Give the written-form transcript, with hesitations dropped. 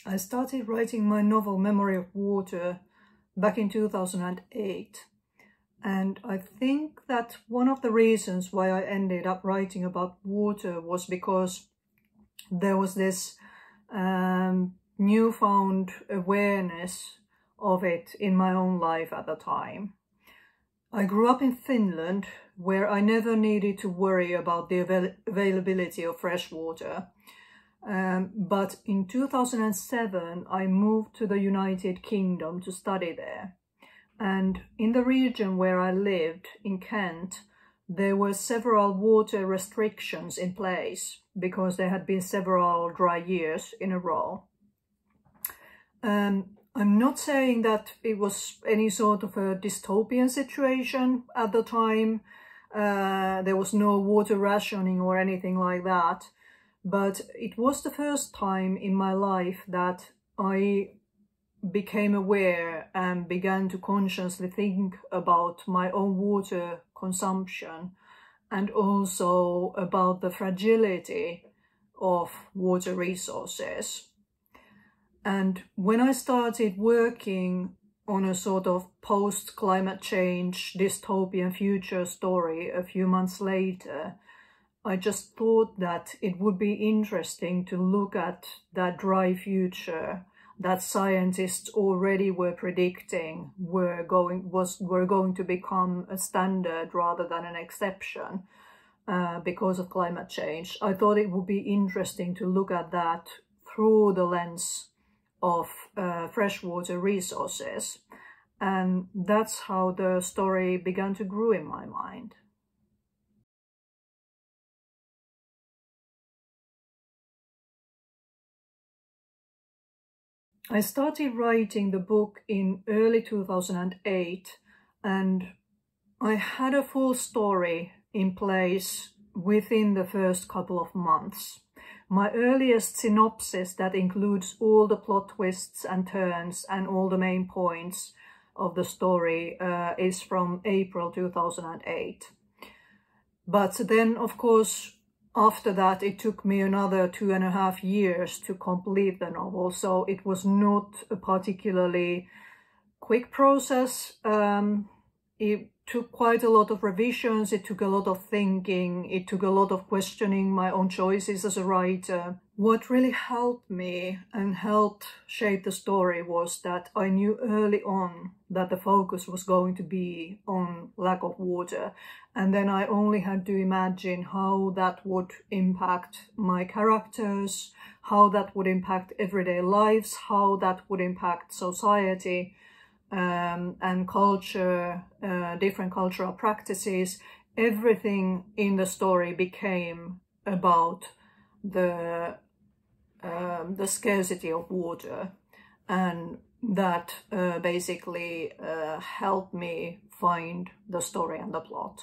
I started writing my novel Memory of Water back in 2008. And I think that one of the reasons why I ended up writing about water was because there was this newfound awareness of it in my own life at the time. I grew up in Finland, where I never needed to worry about the availability of fresh water. But in 2007, I moved to the United Kingdom to study there. And in the region where I lived, in Kent, there were several water restrictions in place because there had been several dry years in a row. I'm not saying that it was any sort of a dystopian situation at the time. There was no water rationing or anything like that. But it was the first time in my life that I became aware and began to consciously think about my own water consumption and also about the fragility of water resources. And when I started working on a sort of post-climate change dystopian future story a few months later, I just thought that it would be interesting to look at that dry future that scientists already were predicting were going to become a standard rather than an exception because of climate change. I thought it would be interesting to look at that through the lens of freshwater resources. And that's how the story began to grow in my mind. I started writing the book in early 2008, and I had a full story in place within the first couple of months. My earliest synopsis that includes all the plot twists and turns and all the main points of the story is from April 2008. But then, of course, after that, it took me another 2.5 years to complete the novel, so it was not a particularly quick process. It took quite a lot of revisions, it took a lot of thinking, it took a lot of questioning my own choices as a writer. What really helped me and helped shape the story was that I knew early on that the focus was going to be on lack of water. And then I only had to imagine how that would impact my characters, how that would impact everyday lives, how that would impact society and culture, different cultural practices. Everything in the story became about the scarcity of water, and that basically helped me find the story and the plot.